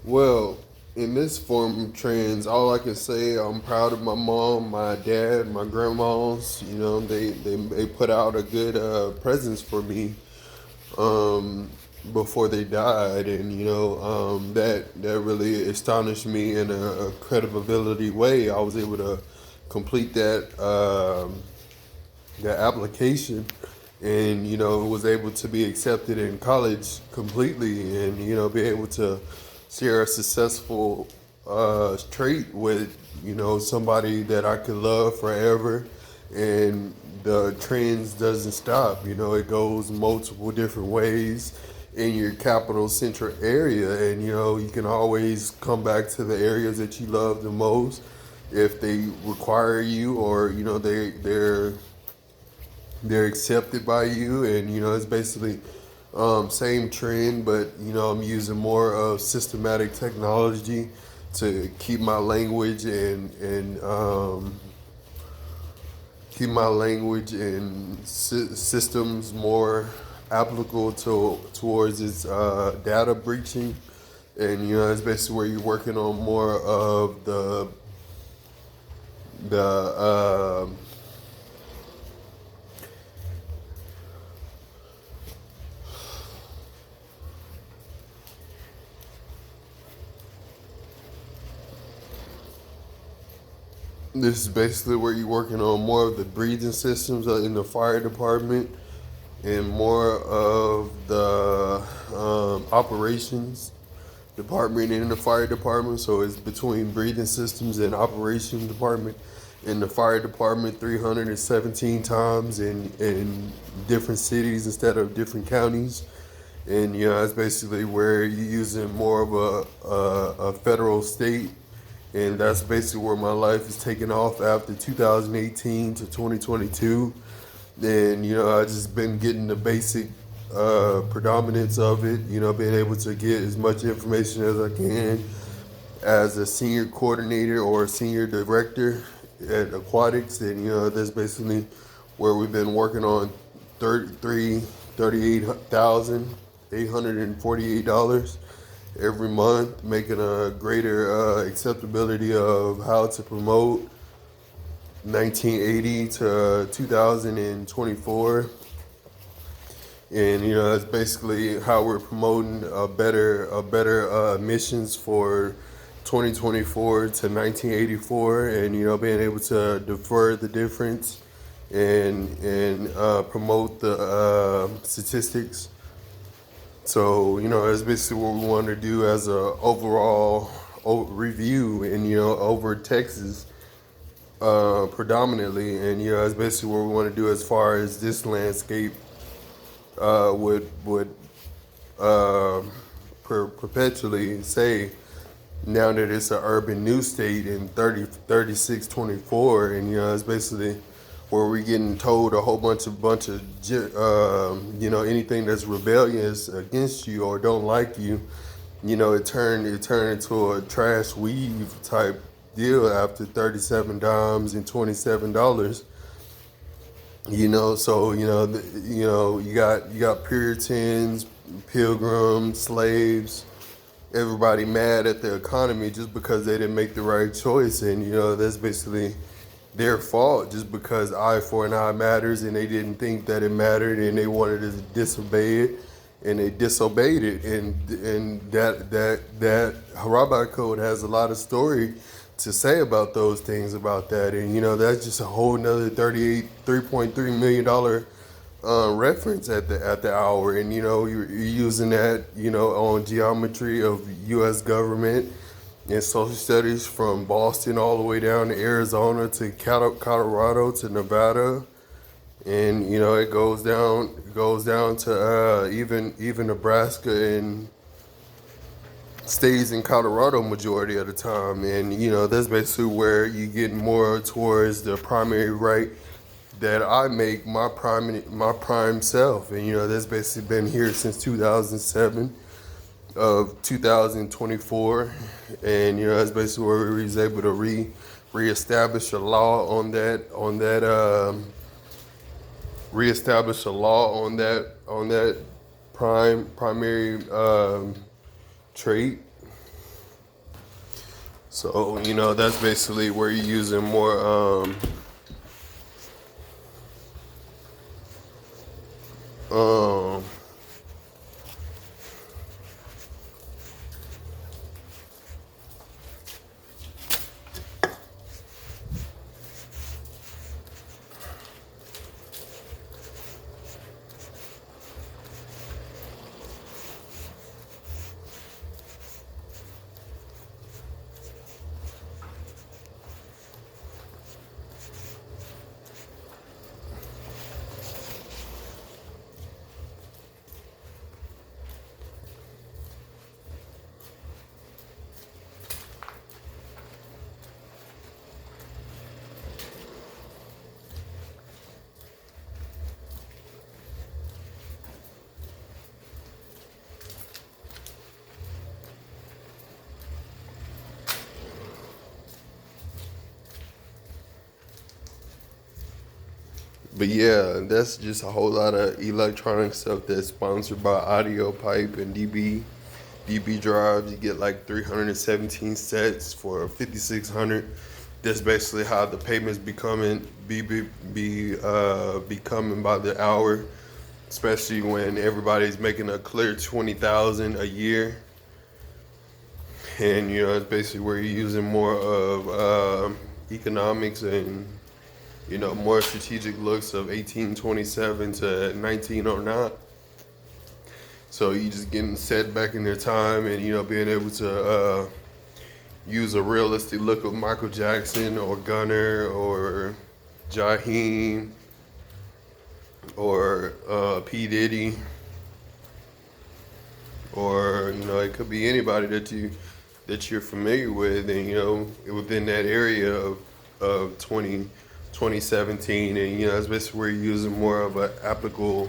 Well, in this form of trends, all I can say, I'm proud of my mom, my dad, my grandmas. They put out a good presence for me um, before they died, and that really astonished me in a credibility way. I was able to complete that application, and was able to be accepted in college completely, and be able to share a successful trait with somebody that I could love forever. And the trends doesn't stop. It goes multiple different ways in your capital central area, and you can always come back to the areas that you love the most if they require you, or they're accepted by you. And it's basically same trend, but I'm using more of systematic technology to keep my language and systems more applicable towards its data breaching. And it's basically where you're working on more of the this is basically where you're working on more of the breathing systems in the fire department, and more of the operations department in the fire department. So it's between breathing systems and operations department in the fire department 317 times in different cities instead of different counties. And it's basically where you're using more of a federal state. And that's basically where my life is taking off after 2018 to 2022. And I just been getting the basic predominance of it. Being able to get as much information as I can as a senior coordinator or a senior director at aquatics. And that's basically where we've been working on $38,848 every month, making a greater acceptability of how to promote 1980 to 2024. And it's basically how we're promoting a better missions for 2024 to 1984. And being able to defer the difference and promote the statistics. So that's basically what we want to do as a overall review, and over Texas predominantly. And that's basically what we want to do as far as this landscape would perpetually say, now that it's an urban new state in 3624. And it's basically where we're getting told a whole bunch of anything that's rebellious against you or don't like you, it turned into a trash weave type deal after 37 dimes and $27. So you got Puritans, Pilgrims, slaves, everybody mad at the economy just because they didn't make the right choice. And that's basically their fault, just because eye for an eye matters, and they didn't think that it mattered, and they wanted to disobey it, and they disobeyed it. And that Harabak Code has a lot of story to say about those things, about that. And that's just a whole nother $3.3 million reference at the hour. And you're using that on geometry of U.S. government and social studies, from Boston all the way down to Arizona to Colorado to Nevada. And it goes down to even Nebraska, and stays in Colorado majority of the time. And that's basically where you get more towards the primary right that I make my prime self. And that's basically been here since 2007 of 2024. And that's basically where we was able to reestablish a law on that reestablish a law on that primary trait. So, you know, that's basically where you're using more um but yeah, that's just a whole lot of electronic stuff that's sponsored by Audio Pipe and DB drives. You get like 317 sets for 5,600. That's basically how the payments becoming by the hour, especially when everybody's making a clear 20,000 a year. And you know, it's basically where you're using more of economics and, you know, more strategic looks of 1827 to 1909. So you just getting set back in their time, and you know, being able to use a realistic look of Michael Jackson or Gunner or Jaheim or P. Diddy, or you know, it could be anybody that you're familiar with, and you know, within that area of 2017, and you know, that's basically where you're using more of an applicable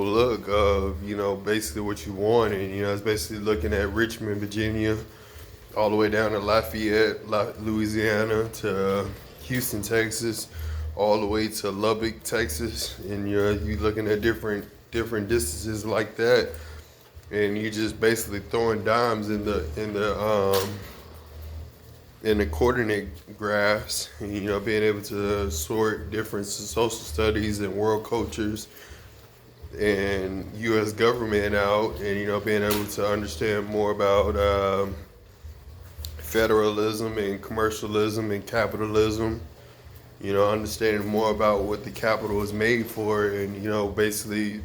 look of, you know, basically what you want. And you know, it's basically looking at Richmond, Virginia, all the way down to Lafayette, Louisiana, to Houston, Texas, all the way to Lubbock, Texas. And you're looking at different distances like that, and you just basically throwing dimes in the coordinate graphs, and you know, being able to sort different social studies and world cultures and U.S. government out, and you know, being able to understand more about federalism and commercialism and capitalism. You know, understanding more about what the capital is made for, and you know, basically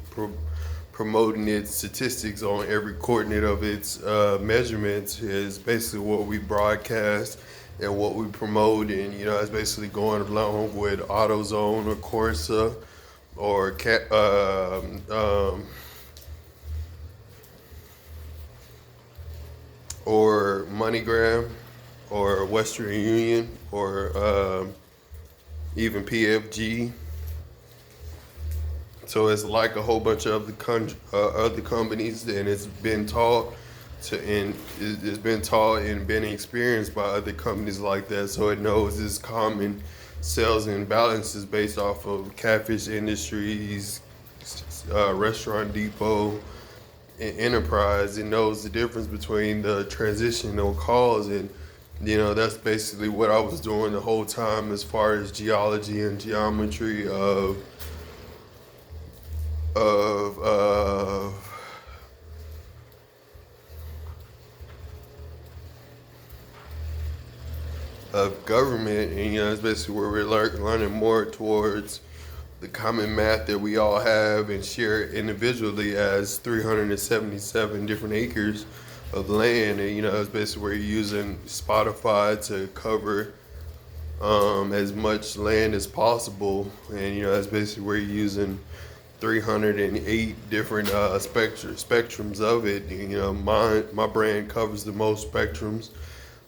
promoting its statistics on every coordinate of its measurements is basically what we broadcast and what we promote. And you know, it's basically going along with AutoZone or Corsa or or MoneyGram or Western Union or even PFG. So it's like a whole bunch of other companies, and it's been taught and been experienced by other companies like that. So it knows its common sales and balances based off of Catfish Industries, Restaurant Depot, and Enterprise. It knows the difference between the transitional calls, and you know, that's basically what I was doing the whole time as far as geology and geometry of government. And you know, it's basically where we're learning more towards the common math that we all have and share individually as 377 different acres of land. And you know, it's basically where you're using Spotify to cover as much land as possible. And you know, that's basically where you're using 308 different spectrums of it. And, you know, my brand covers the most spectrums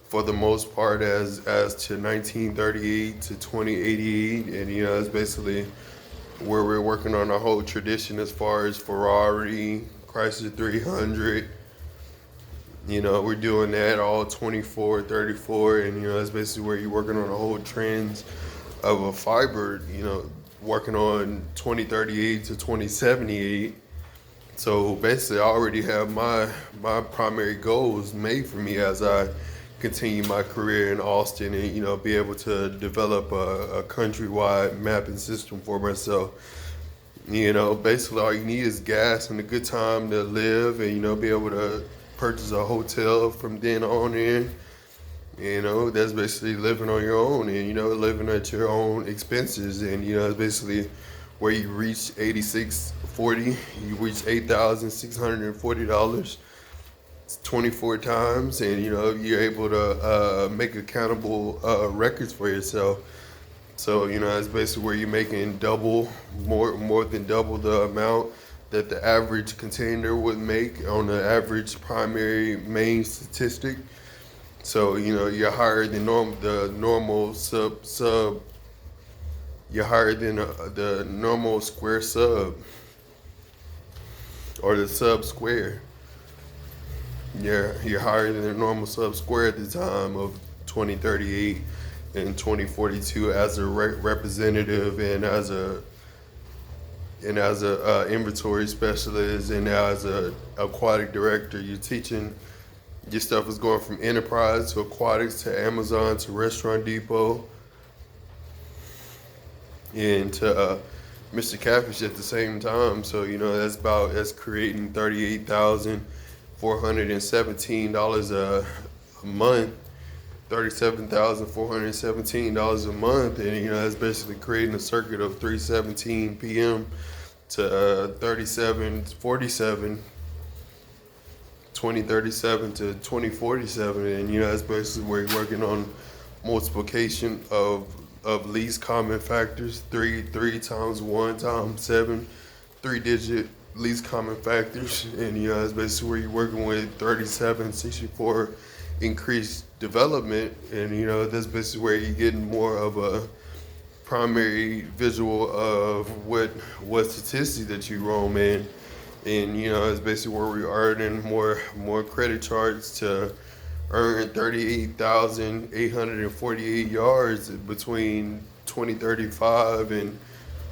for the most part as to 1938 to 2088. And you know, it's basically where we're working on a whole tradition as far as Ferrari, Chrysler 300. You know, we're doing that all 24, 34, and you know, that's basically where you're working on a whole trends of a fiber, you know, working on 2038 to 2078. So basically I already have my primary goals made for me as I continue my career in Austin and, be able to develop a countrywide mapping system for myself. Basically all you need is gas and a good time to live and, be able to purchase a hotel from then on in. That's basically living on your own and, living at your own expenses. And, it's basically where you reach 8640, you reach $8,640 24 times. And, you're able to make accountable records for yourself. So, it's basically where you're making more than double the amount that the average container would make on the average primary main statistic. So, you're higher than the normal you're higher than the normal square sub or the sub square. You're higher than the normal sub square at the time of 2038 and 2042 as a representative and as a inventory specialist and as a aquatic director. You're teaching. Your stuff is going from enterprise to aquatics to Amazon to Restaurant Depot and to Mr. Catfish at the same time. So, that's creating $38,417 a month, $37,417 a month. And, that's basically creating a circuit of 3:17 p.m. to 2037 to 2047, and that's basically where you're working on multiplication of least common factors, three times 1 times 7, 3-digit least common factors, and that's basically where you're working with 3764 increased development, and that's basically where you're getting more of a primary visual of what statistic that you roam in. And it's basically where we're earning more credit charts to earn 38,848 yards between 2035 and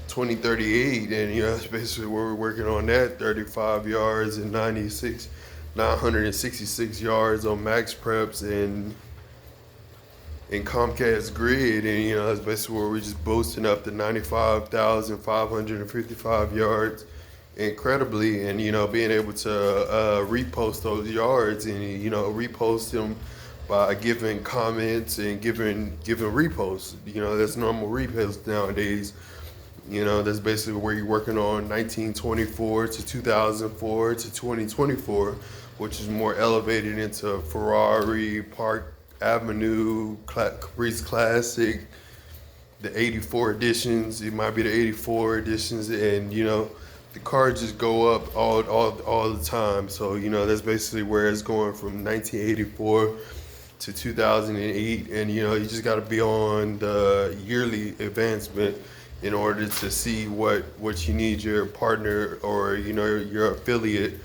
2038, and it's basically where we're working on that 35 yards and 966 yards on Max Preps and Comcast Grid, and it's basically where we're just boosting up to 95,555 yards. Incredibly, and being able to repost those yards and repost them by giving comments and giving reposts. That's normal reposts nowadays. That's basically where you're working on 1924 to 2004 to 2024, which is more elevated into Ferrari, Park Avenue, Caprice Classic, the 84 editions. It might be the 84 editions, and the cars just go up all the time. So, that's basically where it's going from 1984 to 2008. And, you just got to be on the yearly advancement in order to see what you need your partner or, your affiliate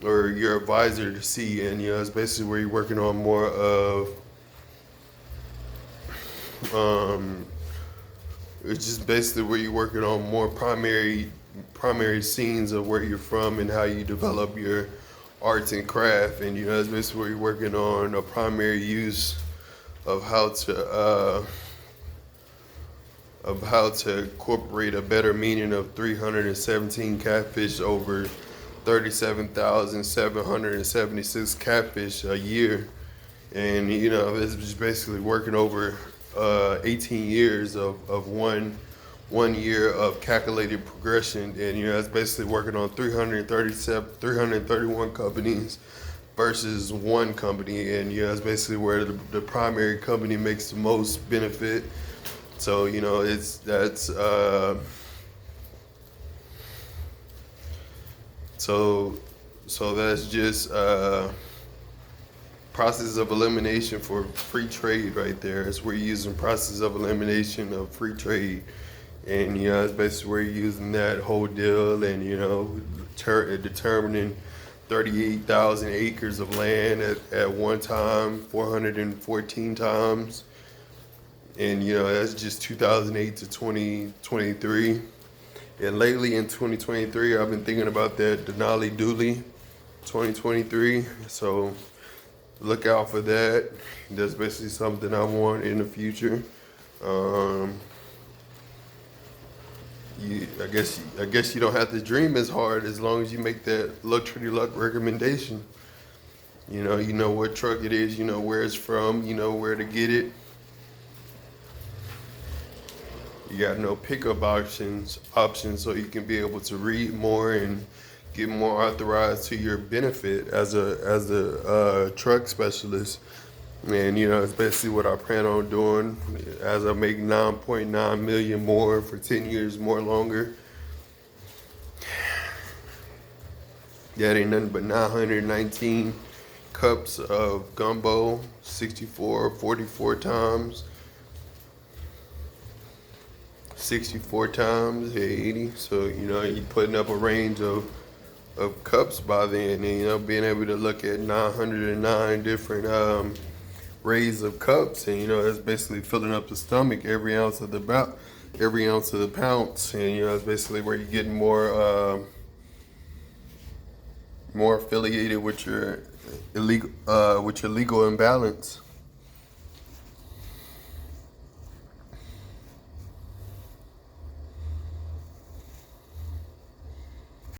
or your advisor to see. And, it's basically where you're working on more of, it's just basically where you're working on more primary scenes of where you're from and how you develop your arts and craft, and that's basically where you're working on a primary use of how to incorporate a better meaning of 317 catfish over 37,776 catfish a year, and it's just basically working over 18 years of one year of calculated progression, and that's basically working on 331 companies versus one company, and that's basically where the primary company makes the most benefit. So that's just process of elimination for free trade right there. It's where you're using process of elimination of free trade. And it's basically where you're using that whole deal and determining 38,000 acres of land at one time, 414 times. And that's just 2008 to 2023. And lately in 2023, I've been thinking about that Denali Dooley 2023. So look out for that. That's basically something I want in the future. Um, I guess you don't have to dream as hard as long as you make that luxury luck recommendation. You know what truck it is, you know where it's from, you know where to get it. You got no pickup options, so you can be able to read more and get more authorized to your benefit as a truck specialist. And it's basically what I plan on doing as I make 9.9 million more for 10 years more longer. That ain't nothing but 919 cups of gumbo, 44 times. 64 times 80. So, you're putting up a range of cups by then. And, being able to look at 909 different rays of cups. And, that's basically filling up the stomach every ounce of the pounce. And, that's basically where you're getting more affiliated with your legal imbalance.